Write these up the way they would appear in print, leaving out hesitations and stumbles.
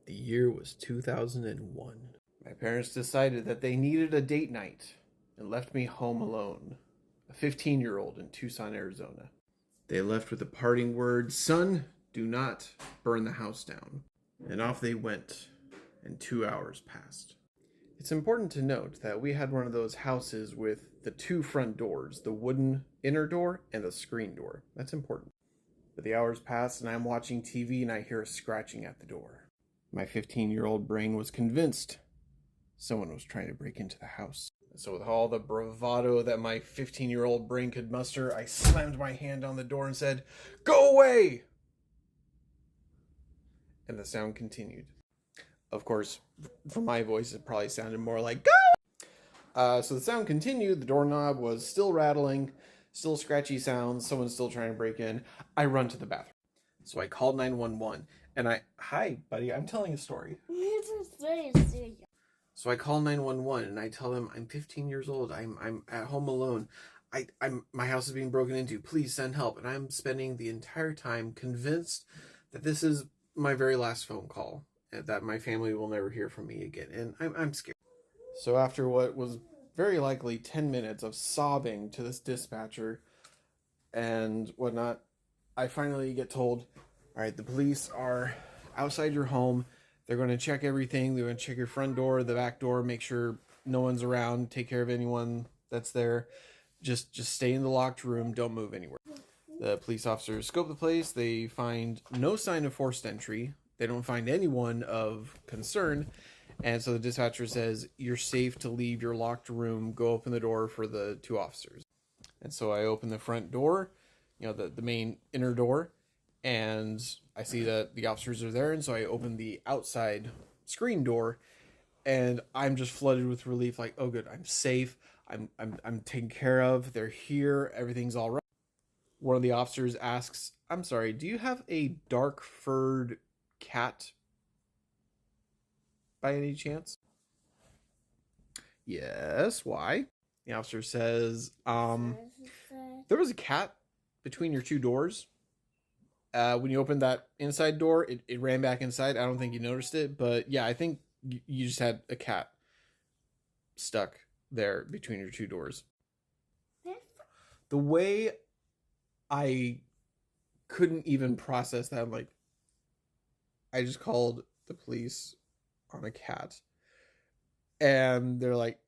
The year was 2001. My parents decided that they needed a date night and left me home alone, a 15-year-old in Tucson, Arizona. They left with the parting words, "Son, do not burn the house down." And off they went, and 2 hours passed. It's important to note that we had one of those houses with the two front doors, the wooden inner door and the screen door. That's important. But the hours passed and I'm watching TV and I hear a scratching at the door. My 15-year-old brain was convinced someone was trying to break into the house. So with all the bravado that my 15-year-old brain could muster, I slammed my hand on the door and said, "Go away!" And the sound continued. Of course, from my voice, it probably sounded more like, "Go!" So the sound continued. The doorknob was still rattling, still scratchy sounds. Someone's still trying to break in. I run to the bathroom. So I called 911 and hi, buddy, I'm telling a story. So I call 911 and I tell them I'm 15 years old. I'm at home alone. My house is being broken into. Please send help. And I'm spending the entire time convinced that this is my very last phone call, and that my family will never hear from me again. And I'm scared. So after what was very likely 10 minutes of sobbing to this dispatcher and whatnot, I finally get told, all right, the police are outside your home. They're going to check everything. They're going to check your front door, the back door, make sure no one's around, take care of anyone that's there. Just stay in the locked room. Don't move anywhere. The police officers scope the place. They find no sign of forced entry. They don't find anyone of concern. And so the dispatcher says, "You're safe to leave your locked room. Go open the door for the two officers." And so I open the front door, the main inner door, and I see that the officers are there. And so I open the outside screen door, and I'm just flooded with relief. Like, oh, good, I'm safe. I'm taken care of. They're here. Everything's all right. One of the officers asks, "I'm sorry, do you have a dark furred cat by any chance?" "Yes, why?" The officer says, "There was a cat between your two doors. When you opened that inside door, it ran back inside. I don't think you noticed it, but yeah, I think you just had a cat stuck there between your two doors." The way I couldn't even process that, I'm like, I just called the police on a cat. And they're like,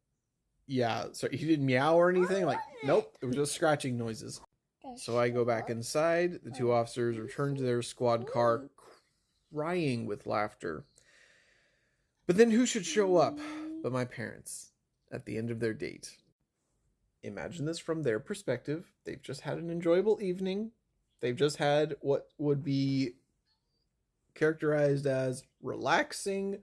"Yeah, so he didn't meow or anything?" Like, "Nope, it was just scratching noises." So I go back inside. The two officers return to their squad car, crying with laughter. But then who should show up but my parents at the end of their date? Imagine this from their perspective. They've just had an enjoyable evening. They've just had what would be characterized as relaxing,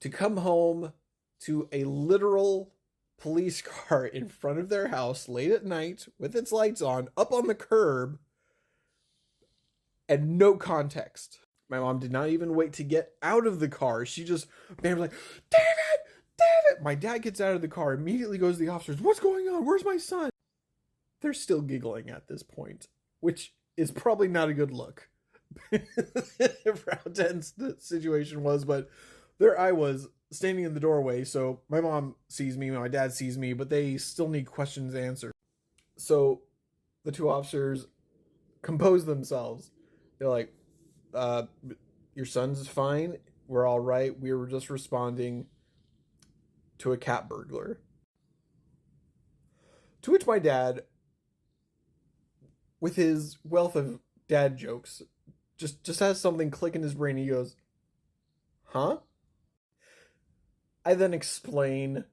to come home to a literal police car in front of their house late at night with its lights on, up on the curb, and no context. My mom did not even wait to get out of the car. She just bam, like, "David! David!" My dad gets out of the car, immediately goes to the officers. "What's going on? Where's my son?" They're still giggling at this point, which is probably not a good look for how tense the situation was. But there I was, standing in the doorway. So my mom sees me, my dad sees me, but they still need questions answered. So the two officers compose themselves. They're like, "Your son's fine. We're all right. We were just responding to a cat burglar." To which my dad, with his wealth of dad jokes, just has something click in his brain. He goes, "Huh?" I then explain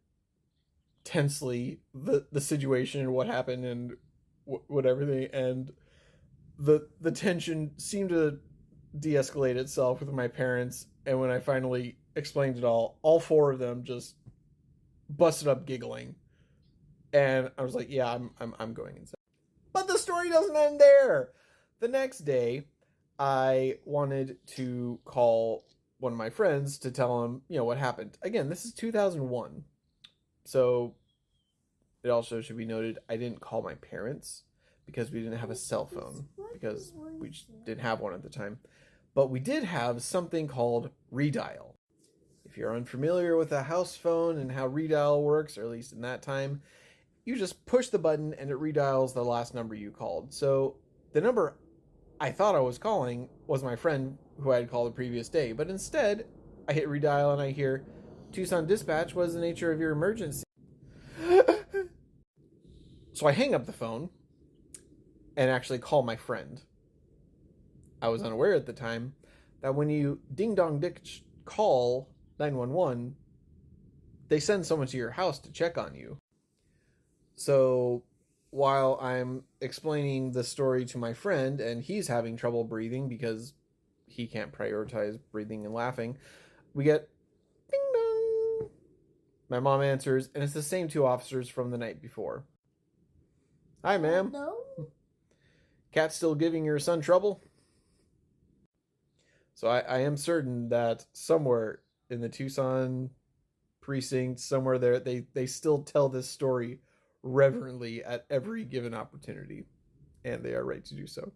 tensely the situation and what happened and what everything, and the tension seemed to de-escalate itself with my parents. And when I finally explained it all four of them just busted up giggling, and I was like, "Yeah, I'm going inside." But the story doesn't end there. The next day, I wanted to call one of my friends to tell him, what happened. Again, this is 2001. So it also should be noted, I didn't call my parents because we didn't have a cell phone, because we just didn't have one at the time. But we did have something called redial. If you're unfamiliar with a house phone and how redial works, or at least in that time, you just push the button and it redials the last number you called. So the number I thought I was calling was my friend who I had called the previous day, but instead I hit redial and I hear, Tucson Dispatch, what is the nature of your emergency? So I hang up the phone and actually call my friend. I was unaware at the time that when you ding dong ditch call 911, they send someone to your house to check on you. So while I'm explaining the story to my friend and he's having trouble breathing because he can't prioritize breathing and laughing, we get ding dong. My mom answers, and it's the same two officers from the night before. Hi, ma'am. No. Cat still giving your son trouble? So I am certain that somewhere in the Tucson precinct, somewhere there, they still tell this story reverently at every given opportunity, and they are right to do so.